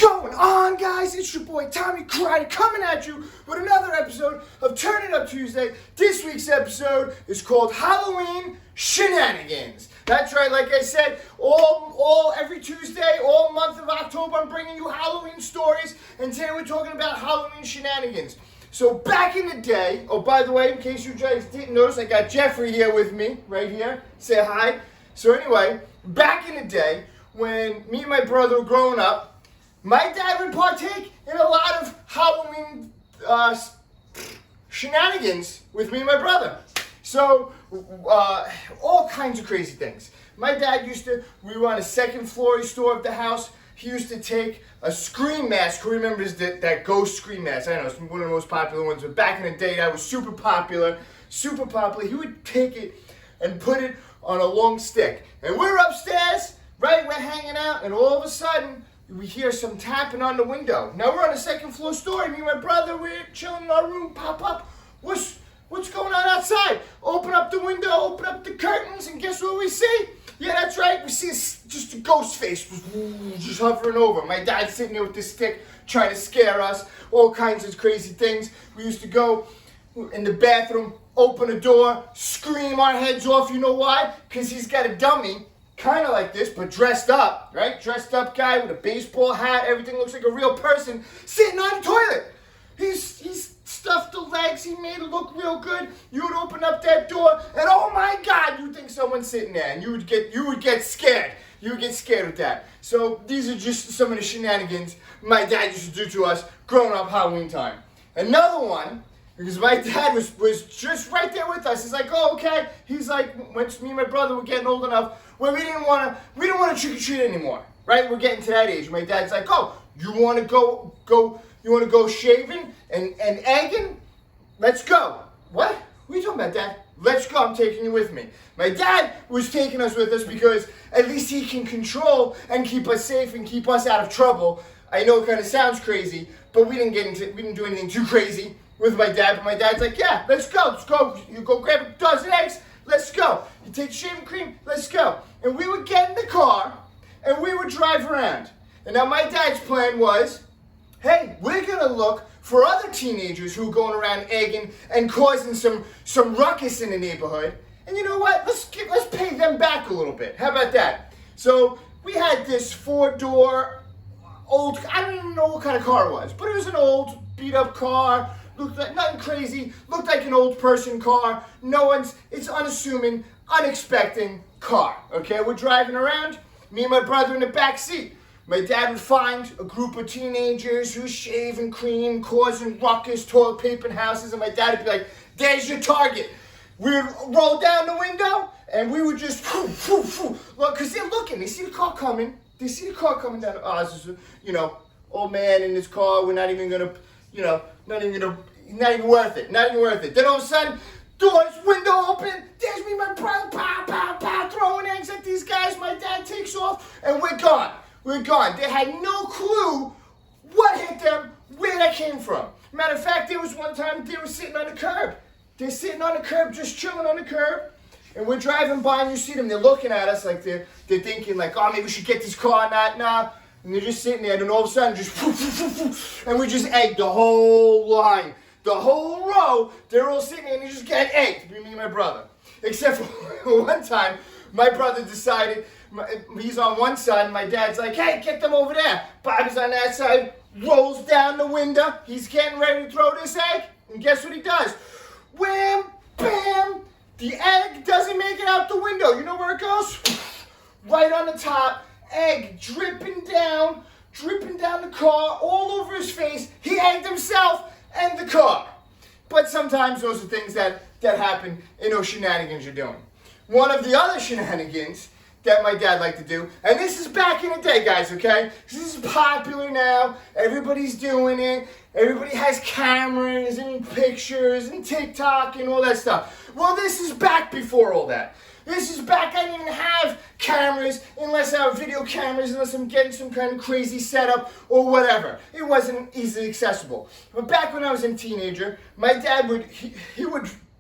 going on, guys? It's your boy Tommy Karate coming at you with another episode of Turn It Up Tuesday. This week's episode is called Halloween Shenanigans. That's right, like I said, every Tuesday, all month of October, I'm bringing you Halloween stories, and today we're talking about Halloween shenanigans. So back in the day, oh, by the way, in case you guys didn't notice, I got Jeffrey here with me, right here. Say hi. So anyway, back in the day, when me and my brother were growing up, my dad would partake in a lot of Halloween shenanigans with me and my brother. So, all kinds of crazy things. My dad we were on the second floor of the house. He used to take a scream mask. Who remembers that ghost scream mask? I know, it's one of the most popular ones, but back in the day, that was super popular. He would take it and put it on a long stick. And we're upstairs, right? We're hanging out, and all of a sudden, we hear some tapping on the window. Now we're on the second floor story. Me and my brother, we're chilling in our room. Pop up. What's going on outside? Open up the window, open up the curtains, and guess what we see? Yeah, that's right. We see just a ghost face just hovering over. My dad's sitting there with this stick trying to scare us. All kinds of crazy things. We used to go in the bathroom, open a door, scream our heads off. You know why? Because he's got a dummy. Kind of like this, but dressed up, right? Dressed up guy with a baseball hat. Everything looks like a real person sitting on the toilet. He's stuffed the legs. He made it look real good. You would open up that door, and oh my God, you think someone's sitting there, and you would get scared. You would get scared with that. So these are just some of the shenanigans my dad used to do to us growing up Halloween time. Another one. Because my dad was just right there with us. He's like, oh, okay. He's like, once me and my brother were getting old enough where we didn't want to trick or treat anymore, right? We're getting to that age. My dad's like, oh, you want to go shaving and egging? Let's go. What are you talking about, Dad? Let's go. I'm taking you with me. My dad was taking us with us because at least he can control and keep us safe and keep us out of trouble. I know it kind of sounds crazy, but we didn't do anything too crazy with my dad. But my dad's like, yeah, let's go. You go grab a dozen eggs. Let's go. You take shaving cream. Let's go. And we would get in the car and we would drive around. And now my dad's plan was, hey, we're gonna look for other teenagers who are going around egging and causing some ruckus in the neighborhood. And you know what? Let's pay them back a little bit. How about that? So we had this 4-door old, I don't even know what kind of car it was, but it was an old beat up car. Looked like nothing crazy. Looked like an old person car. It's unassuming, unexpected car. Okay, we're driving around. Me and my brother in the back seat. My dad would find a group of teenagers who shaving cream, causing ruckus, toilet paper in houses, and my dad would be like, "There's your target." We would roll down the window, and we would just look, because they're looking. They see the car coming. They see the car coming down. Oh, this is, old man in his car. We're not even gonna. Not even worth it. Not even worth it. Then all of a sudden, doors, window open. There's me, my brother, pow, pow, pow, throwing eggs at these guys. My dad takes off, and we're gone. We're gone. They had no clue what hit them, where that came from. Matter of fact, there was one time they were sitting on the curb. They're sitting on the curb, just chilling on the curb, and we're driving by, and you see them. They're looking at us like they're thinking like, oh, maybe we should get this car. Nah. And they're just sitting there, and all of a sudden, and we just egged the whole line, the whole row. They're all sitting there, and they just get egged, me and my brother. Except for one time, my brother decided, he's on one side, and my dad's like, hey, get them over there. Bobby's on that side, rolls down the window. He's getting ready to throw this egg, and guess what he does? Wham, bam, the egg doesn't make it out the window. You know where it goes? Right on the top. Egg dripping down the car, all over his face. He egged himself and the car. But sometimes those are things that happen in those shenanigans you're doing. One of the other shenanigans that my dad liked to do, and this is back in the day, guys, okay? This is popular now. Everybody's doing it. Everybody has cameras and pictures and TikTok and all that stuff. Well, this is back before all that. This is back, I didn't even have cameras unless I have video cameras, unless I'm getting some kind of crazy setup or whatever. It wasn't easily accessible. But back when I was a teenager, my dad would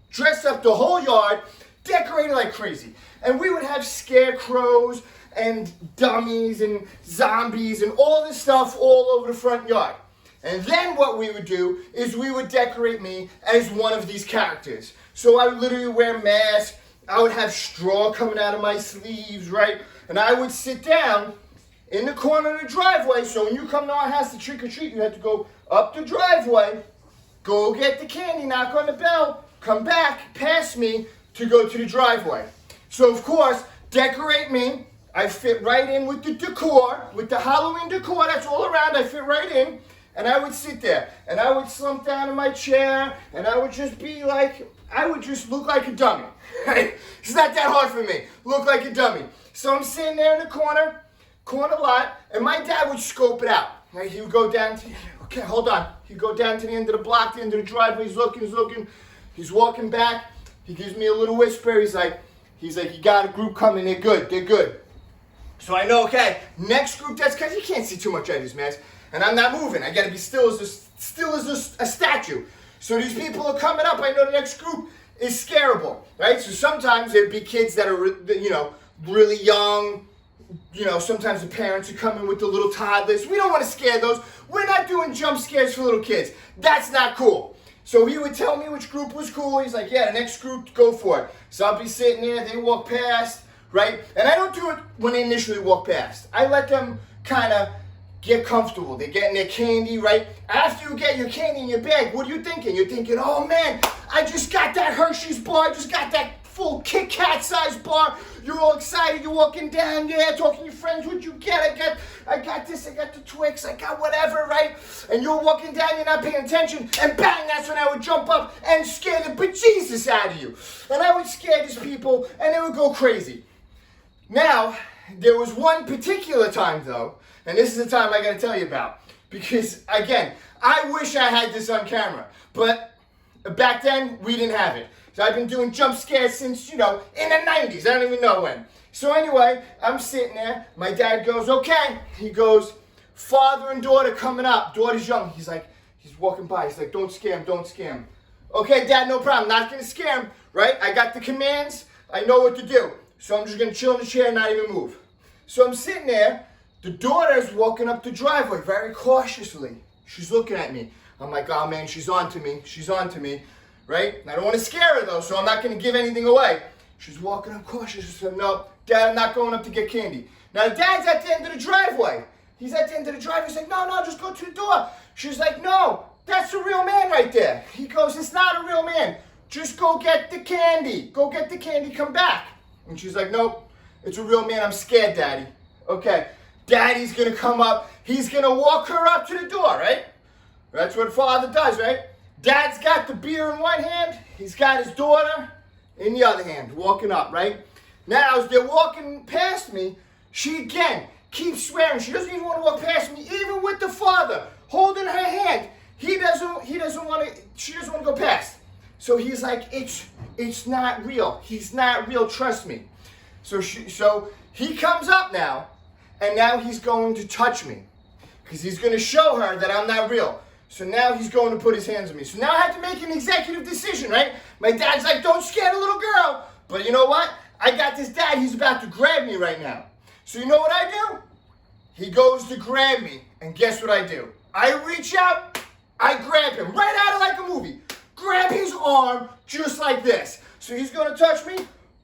dress up the whole yard, decorate it like crazy. And we would have scarecrows and dummies and zombies and all this stuff all over the front yard. And then what we would do is we would decorate me as one of these characters. So I would literally wear masks. I would have straw coming out of my sleeves, right? And I would sit down in the corner of the driveway. So when you come to our house to trick or treat, you have to go up the driveway, go get the candy, knock on the bell, come back, past me to go to the driveway. So of course, decorate me. I fit right in with the decor, with the Halloween decor that's all around. I fit right in. And I would sit there, and I would slump down in my chair, and I would just be like, I would just look like a dummy. It's not that hard for me. Look like a dummy. So I'm sitting there in the corner lot, and my dad would scope it out. Right? He would go down to, okay, hold on. He'd go down to the end of the block, the end of the driveway. He's looking. He's walking back. He gives me a little whisper. He's like, you got a group coming. They're good. So I know, okay, next group, that's because you can't see too much out of this mask. And I'm not moving. I got to be still as a statue. So these people are coming up. I know the next group is scarable, right? So sometimes there'd be kids that are, really young. Sometimes the parents are coming with the little toddlers. We don't want to scare those. We're not doing jump scares for little kids. That's not cool. So he would tell me which group was cool. He's like, yeah, the next group, go for it. So I'll be sitting there. They walk past, right? And I don't do it when they initially walk past. I let them kind of get comfortable. They're getting their candy, right? After you get your candy in your bag, what are you thinking? You're thinking, oh man, I just got that Hershey's bar. I just got that full Kit Kat size bar. You're all excited. You're walking down there, talking to your friends. What'd you get? I got this. I got the Twix. I got whatever, right? And you're walking down. You're not paying attention. And bang, that's when I would jump up and scare the bejesus out of you. And I would scare these people, and they would go crazy. Now, there was one particular time, though, and this is the time I got to tell you about. Because, again, I wish I had this on camera. But back then, we didn't have it. So I've been doing jump scares since, in the 90s. I don't even know when. So anyway, I'm sitting there. My dad goes, okay. He goes, father and daughter coming up. Daughter's young. He's walking by. He's like, don't scare him. Okay, Dad, no problem. Not going to scare him, right? I got the commands. I know what to do. So I'm just going to chill in the chair and not even move. So I'm sitting there. The daughter's walking up the driveway very cautiously. She's looking at me. I'm like, oh man, she's on to me, right? And I don't want to scare her though, so I'm not going to give anything away. She's walking up cautiously. So no, Dad, I'm not going up to get candy. Now Dad's at the end of the driveway. He's at the end of the driveway. He's like, no, just go to the door. She's like, no, that's a real man right there. He goes, it's not a real man. Just go get the candy. Go get the candy, come back. And she's like, nope, it's a real man. I'm scared, Daddy. Okay. Daddy's going to come up. He's going to walk her up to the door, right? That's what father does, right? Dad's got the beer in one hand. He's got his daughter in the other hand, walking up, right? Now, as they're walking past me, she again keeps swearing. She doesn't even want to walk past me, even with the father holding her hand. She doesn't want to go past. So he's like, it's not real. He's not real, trust me. So he comes up now. And now he's going to touch me. Because he's going to show her that I'm not real. So now he's going to put his hands on me. So now I have to make an executive decision, right? My dad's like, don't scare the little girl. But you know what? I got this dad. He's about to grab me right now. So you know what I do? He goes to grab me. And guess what I do? I reach out. I grab him right out of like a movie. Grab his arm just like this. So he's going to touch me.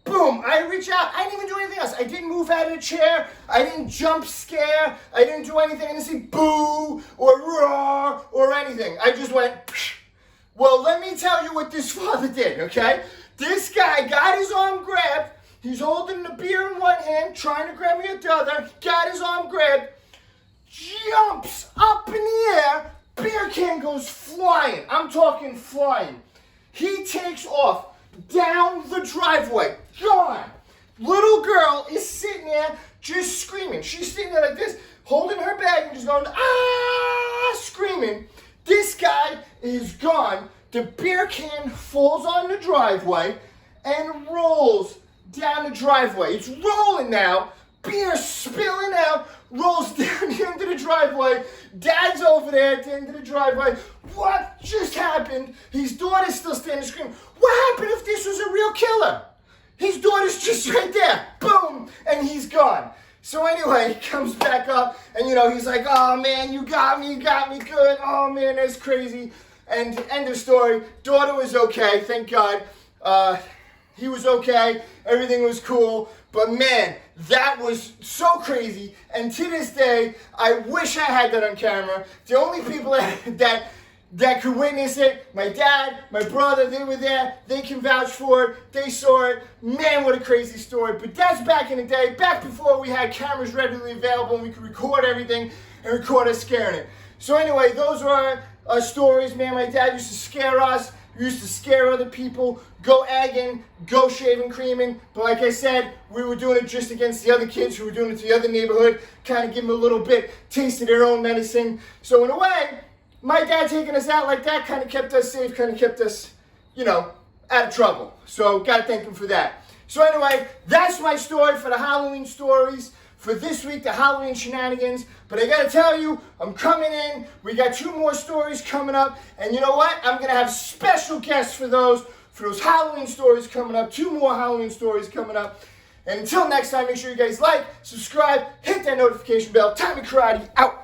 Boom, I reach out. I didn't even do anything else. I didn't move out of the chair. I didn't jump scare. I didn't do anything. I didn't say boo or roar or anything. I just went, psh. Well, let me tell you what this father did, okay? This guy got his arm grabbed. He's holding the beer in one hand, trying to grab me with the other. Got his arm grabbed. Jumps up in the air. Beer can goes flying. I'm talking flying. He takes off. Down the driveway. Gone. Little girl is sitting there just screaming. She's sitting there like this, holding her bag and just going, screaming. This guy is gone. The beer can falls on the driveway and rolls down the driveway. It's rolling now. Beer spilling out, rolls down the end of the driveway. Dad's over there at the end of the driveway. What just happened? His daughter's still standing screaming. What happened if this was a real killer? His daughter's just right there. Boom. And he's gone. So anyway, he comes back up, and he's like, oh man, you got me good. Oh man, that's crazy. And end of story. Daughter was okay, thank God. He was okay, everything was cool. But man, that was so crazy. And to this day, I wish I had that on camera. The only people that could witness it, my dad, my brother, they were there. They can vouch for it. They saw it. Man, what a crazy story. But that's back in the day, back before we had cameras readily available and we could record everything and record us scaring it. So anyway, those are our stories, man. My dad used to scare us. We used to scare other people, go egging, go shaving, creaming. But like I said, we were doing it just against the other kids who were doing it to the other neighborhood, kind of give them a little bit, taste of their own medicine. So in a way, my dad taking us out like that kind of kept us safe, kind of kept us, out of trouble. So got to thank him for that. So anyway, that's my story for the Halloween stories. For this week, the Halloween Shenanigans. But I gotta tell you, I'm coming in. We got 2 more stories coming up. And you know what? I'm gonna have special guests for those Halloween stories coming up. 2 more Halloween stories coming up. And until next time, make sure you guys like, subscribe, hit that notification bell. Tommy Karate out.